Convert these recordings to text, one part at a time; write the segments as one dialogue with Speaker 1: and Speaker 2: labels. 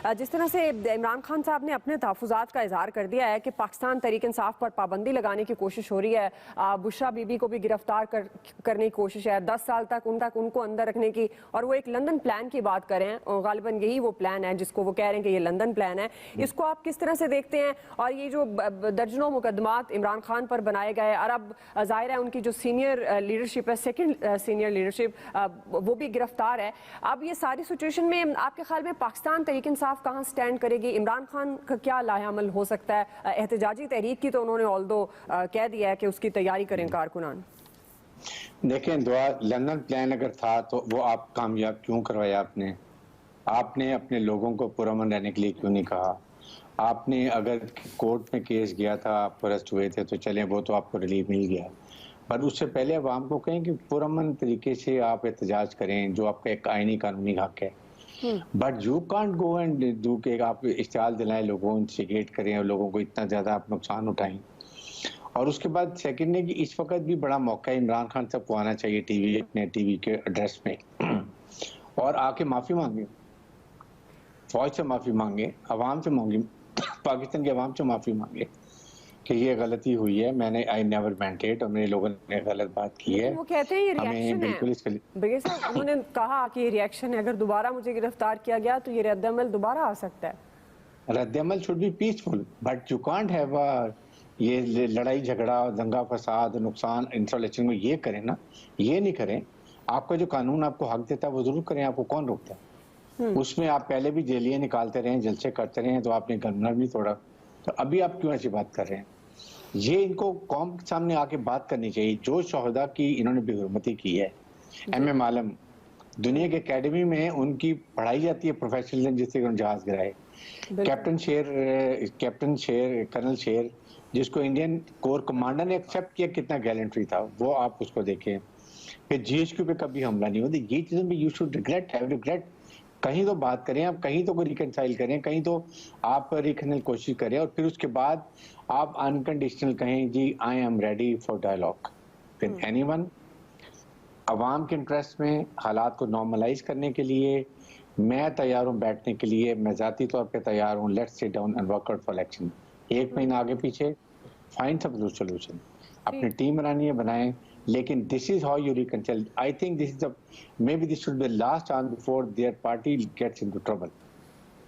Speaker 1: जिस तरह से इमरान खान साहब ने अपने तहफ़्फ़ुज़ात का इज़हार कर दिया है कि पाकिस्तान तहरीक इंसाफ पर पाबंदी लगाने की कोशिश हो रही है, बुशरा बीबी को भी गिरफ्तार करने की कोशिश है, 10 साल तक उनको अंदर रखने की, और वो एक लंदन प्लान की बात कर रहे हैं और गालिबन यही वो प्लान है जिसको वो कह रहे हैं कि ये लंदन प्लान है। इसको आप किस तरह से देखते हैं? और ये जो दर्जनों मुकदमात इमरान खान पर बनाए गए और अब ज़ाहिर है उनकी जो सीनियर लीडरशिप है, सेकेंड सीनियर लीडरशिप, वो भी गिरफ्तार है। अब ये सारी सिचुएशन में आपके ख्याल में पाकिस्तान तहरीक इंसाफ कहाँ स्टैंड करेगी? इमरान खान का क्या लाहेअमल हो सकता है? एहतजाजी तहरीक की तो उन्होंने ऑल्दो कह दिया है कि उसकी तैयारी करें कारकुनान।
Speaker 2: देखें दुआ, लंदन प्लान अगर था तो वो आप कामयाब क्यों करवाया? आपने अपने लोगों को पुरअमन रहने के लिए क्यों नहीं कहा? आपने अगर कोर्ट में केस गया था, आप अरेस्ट हुए थे, तो चलें वो तो आपको रिलीफ मिल गया, पर उससे पहले अवाम को कहें कि पुरअमन तरीके से आप एहतजाज करें, जो आपका एक आईनी कानूनी हक है। But you can't go and do के आप इश्तिहाल दिलाएं, लोगों इंस्टिगेट करें और लोगों को इतना ज़्यादा आप नुकसान उठाएं। और उसके बाद सेकंड है कि इस वक्त भी बड़ा मौका है, इमरान खान साहब को आना चाहिए टीवी के एड्रेस में और आके माफ़ी मांगे, फौज से माफ़ी मांगे, अवाम से मांगे, पाकिस्तान के अवाम से माफ़ी मांगे कि ये गलती हुई है, मैंने आई नेवर मेंट इट और मेरे लोगों ने गलत बात की है।
Speaker 1: वो कहते हैं ये रिएक्शन
Speaker 2: बिल्कुल
Speaker 1: है। ब्रिगेड साहब, उन्होंने कहा कि ये रिएक्शन है, अगर दोबारा मुझे गिरफ्तार किया गया तो ये रद्द-ए-अमल दोबारा आ सकता है।
Speaker 2: रद्द-ए-अमल should be peaceful, but you can't have ये लड़ाई झगड़ा, दंगा फसाद, नुकसान इंस्टॉलेशन में ये करें ना, ये नहीं करें। आपका जो कानून आपको हक देता है वो जरूर करें, आपको कौन रोकता है? उसमें आप पहले भी जेलियां निकालते रहे, जलसे करते रहे, तो आपने कानून भी तोड़ा, तो अभी आप क्यों ऐसी बात कर रहे हैं? ये इनको कौम के सामने आके बात करनी चाहिए। जो शोहदा की इन्होंने बेहुरमती की है, एम आलम दुनिया के एकेडमी में उनकी पढ़ाई जाती है प्रोफेशनलिज्म, जिससे उन्होंने जहाज गिराए। कैप्टन शेर, कर्नल शेर, जिसको इंडियन कोर कमांडर ने एक्सेप्ट किया, कितना गैलेंट्री था वो, आप उसको देखें। फिर जीएचक्यू पे कभी हमला नहीं होता। ये चीजें भी यू शुड हैव रिग्रेट। कहीं तो बात करें आप, कहीं तो रिकनसाइल करें, कहीं तो आप रिकनल कोशिश करें, और फिर उसके बाद आप अनकंडीशनल कहें जी I am ready for dialogue with anyone. अवाम के इंटरेस्ट में हालात को नॉर्मलाइज करने के लिए मैं तैयार हूँ बैठने के लिए, मैं ज़ाती तौर पे तैयार हूँ। Let's sit down and work out for election. 1 महीना आगे पीछे, फाइंड सम सोल्यूशन। अपनी टीम बनानी है, बनाएं, लेकिन this is how you reconcile. I think this is maybe this should be last chance before their party gets into trouble.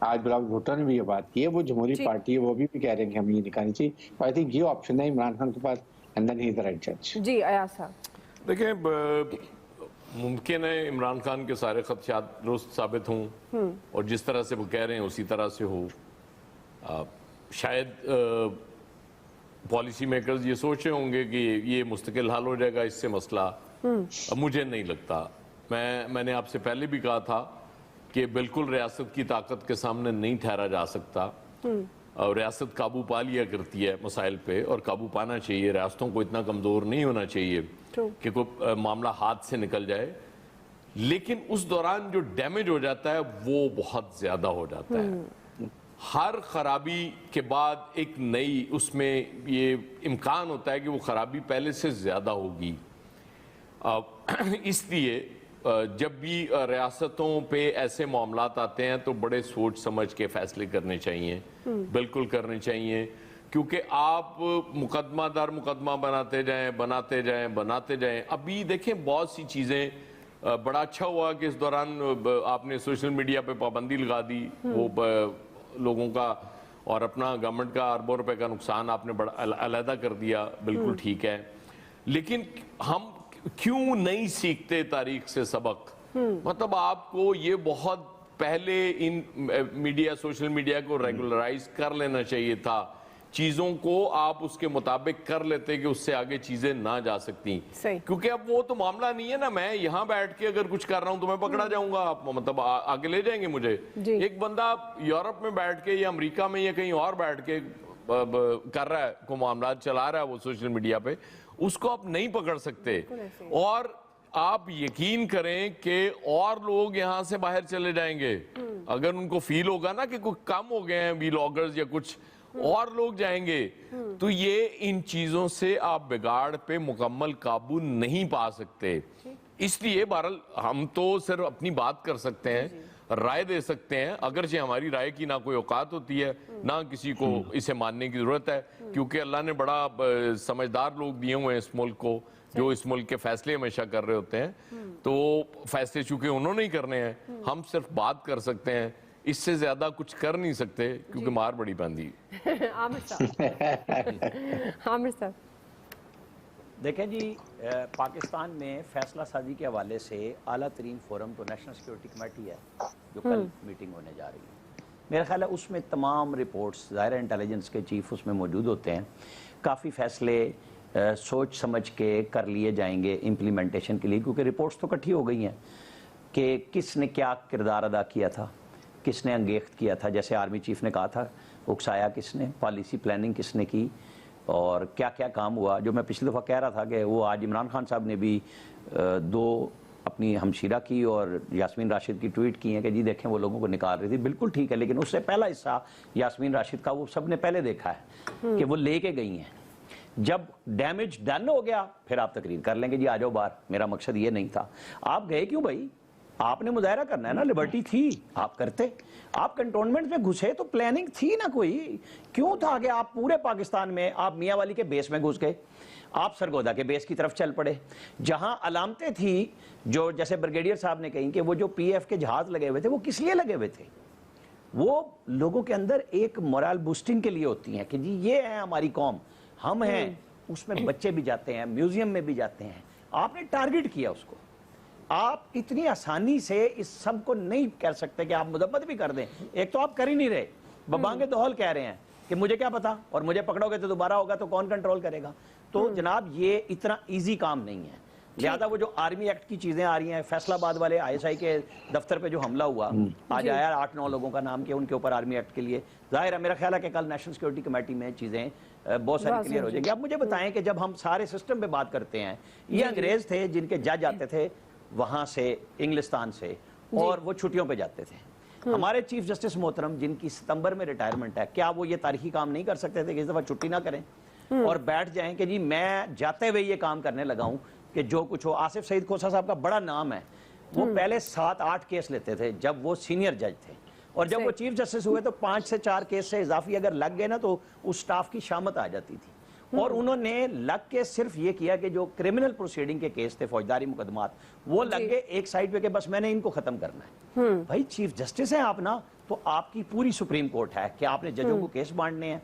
Speaker 2: आज बिलावल भुट्टो ने भी ये बात की है, वो जमहूरी पार्टी है, वो भी कह रहे हैं कि हम ये निकालनी चाहिए। आई थिंक ये ऑप्शन है इमरान खान के पास, and then he is the right जज।
Speaker 1: जी अयाज साहब,
Speaker 3: देखें, मुमकिन है इमरान खान के सारे खदशात दुरुस्त साबित हों और जिस तरह से वो कह रहे हैं उसी तरह से हो। शायद पॉलिसी मेकर्स ये सोचे होंगे कि ये मुस्तकिल हल हो जाएगा इससे मसला। अब मुझे नहीं लगता। मैंने आपसे पहले भी कहा था कि बिल्कुल रियासत की ताकत के सामने नहीं ठहरा जा सकता, और रियासत काबू पा लिया करती है मसाइल पे, और काबू पाना चाहिए। रियासतों को इतना कमज़ोर नहीं होना चाहिए कि कोई मामला हाथ से निकल जाए, लेकिन उस दौरान जो डैमेज हो जाता है वो बहुत ज़्यादा हो जाता है। हर खराबी के बाद एक नई, उसमें ये इम्कान होता है कि वो खराबी पहले से ज़्यादा होगी। इसलिए जब भी रियासतों पे ऐसे मामलात आते हैं तो बड़े सोच समझ के फैसले करने चाहिए, बिल्कुल करने चाहिए, क्योंकि आप मुकदमा दर मुकदमा बनाते जाएं। अभी देखें बहुत सी चीज़ें, बड़ा अच्छा हुआ कि इस दौरान आपने सोशल मीडिया पे पाबंदी लगा दी, वो लोगों का और अपना गवर्नमेंट का अरबों रुपए का नुकसान आपने बड़ा अलहदा कर दिया, बिल्कुल ठीक है। लेकिन हम क्यों नहीं सीखते तारीख से सबक? मतलब आपको ये बहुत पहले इन मीडिया, सोशल मीडिया को रेगुलराइज कर लेना चाहिए था। चीजों को आप उसके मुताबिक कर लेते कि उससे आगे चीजें ना जा सकती, क्योंकि अब वो तो मामला नहीं है ना, मैं यहाँ बैठ के अगर कुछ कर रहा हूँ तो मैं पकड़ा जाऊंगा, आप मतलब आगे ले जाएंगे मुझे। एक बंदा यूरोप में बैठ के या अमेरिका में या कहीं और बैठ के कर रहा है, को मामला चला रहा है वो सोशल मीडिया पे, उसको आप नहीं पकड़ सकते। और आप यकीन करें कि और लोग यहाँ से बाहर चले जाएंगे अगर उनको फील होगा ना कि कुछ कम हो गए हैं व्लॉगर्स या कुछ, और लोग जाएंगे। तो ये इन चीजों से आप बिगाड़ पे मुकम्मल काबू नहीं पा सकते। इसलिए बहरहाल हम तो सिर्फ अपनी बात कर सकते हैं, رائے دے سکتے ہیں، اگرچہ ہماری رائے کی نہ کوئی اوقات ہوتی ہے نہ کسی کو اسے ماننے کی ضرورت ہے، کیونکہ اللہ نے بڑا سمجھدار لوگ دیے ہوئے ہیں اس ملک کو جو اس ملک کے فیصلے ہمیشہ کر رہے ہوتے ہیں، تو فیصلے چونکہ انہوں نے ہی کرنے ہیں، ہم صرف بات کر سکتے ہیں، اس سے زیادہ کچھ کر نہیں سکتے کیونکہ مار بڑی باندھی۔
Speaker 1: عامر صاحب، عامر صاحب
Speaker 4: دیکھیں جی، پاکستان میں فیصلہ سازی کے حوالے سے اعلیٰ ترین فورم تو نیشنل سیکورٹی کمیٹی ہے جو کل میٹنگ ہونے جا رہی ہے۔ میرا خیال ہے اس میں تمام رپورٹس، ظاہر انٹیلیجنس کے چیف اس میں موجود ہوتے ہیں، کافی فیصلے سوچ سمجھ کے کر لیے جائیں گے امپلیمنٹیشن کے لیے، کیونکہ رپورٹس تو اکٹھی ہو گئی ہیں کہ کس نے کیا کردار ادا کیا تھا، کس نے انگیخت کیا تھا، جیسے آرمی چیف نے کہا تھا اکسایا کس نے، پالیسی پلاننگ کس نے کی، اور کیا کیا کام ہوا۔ جو میں پچھلی دفعہ کہہ رہا تھا کہ وہ آج عمران خان صاحب نے بھی دو اپنی ہمشیرہ کی اور یاسمین راشد کی ٹویٹ کی ہیں کہ جی دیکھیں وہ لوگوں کو نکال رہی تھی، بالکل ٹھیک ہے، لیکن اس سے پہلا حصہ یاسمین راشد کا وہ سب نے پہلے دیکھا ہے کہ وہ لے کے گئی ہیں۔ جب ڈیمیج ڈن ہو گیا پھر آپ تقریر کر لیں گے جی آ جاؤ باہر، میرا مقصد یہ نہیں تھا۔ آپ گئے کیوں بھائی؟ آپ نے مظاہرہ کرنا ہے نا، لبرٹی تھی آپ کرتے، آپ کنٹونمنٹ میں گھسے تو پلاننگ تھی نا کوئی، کیوں تھا کہ آپ پورے پاکستان میں آپ میاں والی کے بیس میں گھس گئے، آپ سرگودا کے بیس کی طرف چل پڑے، جہاں علامتیں تھی جو جیسے بریگیڈیئر صاحب نے کہیں کہ وہ جو پی ایف کے جہاز لگے ہوئے تھے وہ کس لیے لگے ہوئے تھے؟ وہ لوگوں کے اندر ایک مورال بوسٹنگ کے لیے ہوتی ہیں کہ جی یہ ہے ہماری قوم، ہم ہیں، اس میں بچے بھی جاتے ہیں، میوزیم میں بھی جاتے ہیں، آپ نے ٹارگٹ کیا اس کو۔ آپ اتنی آسانی سے اس سب کو نہیں کر سکتے کہ آپ مذمت بھی کر دیں، ایک تو آپ کر ہی نہیں رہے، ببانگ دہل کہہ رہے ہیں کہ مجھے کیا پتا، اور مجھے پکڑو گے تو دوبارہ ہوگا تو کون کنٹرول کرے گا۔ تو جناب یہ اتنا ایزی کام نہیں ہے، لہذا وہ جو آرمی ایکٹ کی چیزیں آ رہی ہیں، فیصل آباد والے آئی ایس آئی کے دفتر پہ جو حملہ ہوا، آج آیا 8-9 لوگوں کا نام کیا ان کے اوپر آرمی ایکٹ کے لیے، ظاہر ہے میرا خیال ہے کہ کل نیشنل سیکورٹی کمیٹی میں چیزیں بہت ساری کلیئر ہو جائیں گی۔ اب مجھے بتائیں کہ جب ہم سارے سسٹم پہ بات کرتے ہیں، یہ انگریز تھے جن کے جج آتے تھے وہاں سے انگلستان سے اور وہ چھٹیوں پہ جاتے تھے، ہمارے چیف جسٹس محترم جن کی ستمبر میں ریٹائرمنٹ ہے، کیا وہ یہ تاریخی کام نہیں کر سکتے تھے کہ اس دفعہ چھٹی نہ کریں اور بیٹھ جائیں کہ جی میں جاتے ہوئے یہ کام کرنے لگا ہوں کہ جو کچھ ہو۔ آصف سعید کھوسہ صاحب کا بڑا نام ہے، وہ پہلے 7-8 کیس لیتے تھے جب وہ سینئر جج تھے، اور جب وہ چیف جسٹس ہوئے تو 5 سے 4 کیس سے اضافی اگر لگ گئے نا تو اس سٹاف کی شامت آ جاتی تھی، اور انہوں نے لگ کے صرف یہ کیا کہ جو کرمنل پروسیڈنگ کے کیس تھے، فوجداری مقدمات، وہ لگ گئے ایک سائیڈ پہ کہ بس میں نے ان کو ختم کرنا ہے۔ بھائی چیف جسٹس ہیں آپ نا، تو آپ کی پوری سپریم کورٹ ہے کہ آپ نے ججوں کو کیس بانٹنے ہیں۔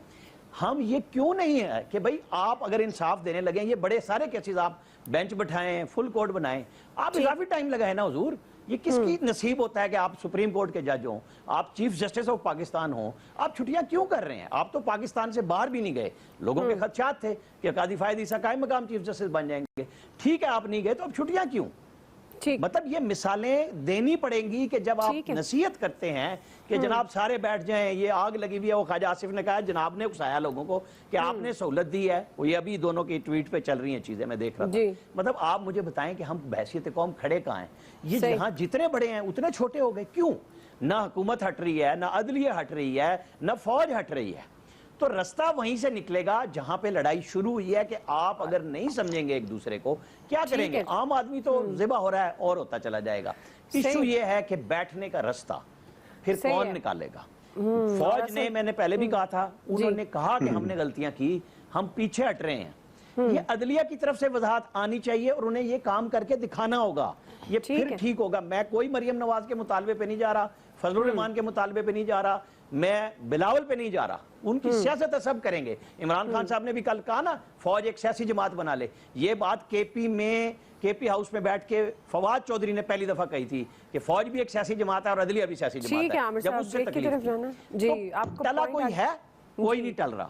Speaker 4: ہم یہ کیوں نہیں ہے کہ بھائی آپ اگر انصاف دینے لگیں، یہ بڑے سارے کیسز آپ بینچ بٹھائیں، فل کورٹ بنائیں، آپ اضافی ٹائم لگائیں نا حضور۔ یہ کس کی نصیب ہوتا ہے کہ آپ سپریم کورٹ کے جج ہوں، آپ چیف جسٹس آف پاکستان ہوں، آپ چھٹیاں کیوں کر رہے ہیں؟ آپ تو پاکستان سے باہر بھی نہیں گئے، لوگوں کے خدشات تھے کہ قاضی فائد عیسیٰ قائم مقام چیف جسٹس بن جائیں گے، ٹھیک ہے آپ نہیں گئے تو اب چھٹیاں کیوں؟ مطلب یہ مثالیں دینی پڑیں گی کہ جب آپ نصیحت کرتے ہیں کہ جناب سارے بیٹھ جائیں، یہ آگ لگی ہوئی ہے، وہ خواجہ آصف نے کہا جناب نے اکسایا لوگوں کو کہ آپ نے سہولت دی ہے، وہ یہ ابھی دونوں کی ٹویٹ پہ چل رہی ہیں چیزیں میں دیکھ رہا تھا۔ مطلب آپ مجھے بتائیں کہ ہم بحیثیت قوم کھڑے کہاں ہیں؟ یہ جہاں جتنے بڑے ہیں اتنے چھوٹے ہو گئے، کیوں؟ نہ حکومت ہٹ رہی ہے، نہ عدلیہ ہٹ رہی ہے، نہ فوج ہٹ رہی ہے، تو رستہ وہیں سے نکلے گا جہاں پہ لڑائی شروع ہوئی ہے کہ آپ اگر نہیں سمجھیں گے ایک دوسرے کو کیا کریں گے؟ عام آدمی تو ذبح ہو رہا ہے اور ہوتا چلا جائے گا۔ ایشو یہ ہے کہ بیٹھنے کا رستہ پھر کون نکالے گا؟ فوج نے، میں نے پہلے بھی کہا تھا، انہوں نے کہا کہ ہم نے غلطیاں کی، ہم پیچھے ہٹ رہے ہیں، یہ عدلیہ کی طرف سے وضاحت آنی چاہیے اور انہیں یہ کام کر کے دکھانا ہوگا، یہ پھر ٹھیک ہوگا۔ میں کوئی مریم نواز کے مطالبے پہ نہیں جا رہا، فضل الرحمان کے مطالبے پہ نہیں جا رہا، میں بلاول پہ نہیں جا رہا، ان کی سیاست سب کریں گے۔ عمران خان صاحب نے بھی کل کہا نا فوج ایک سیاسی جماعت بنا لے، یہ بات کے پی ہاؤس میں بیٹھ کے فواد چودھری نے پہلی دفعہ کہی تھی کہ فوج بھی ایک سیاسی جماعت ہے اور عدلیہ بھی سیاسی جماعت ہے، جب اس سے تکلیف تھی۔ ٹلا کوئی ہے؟ کوئی نہیں ٹل رہا۔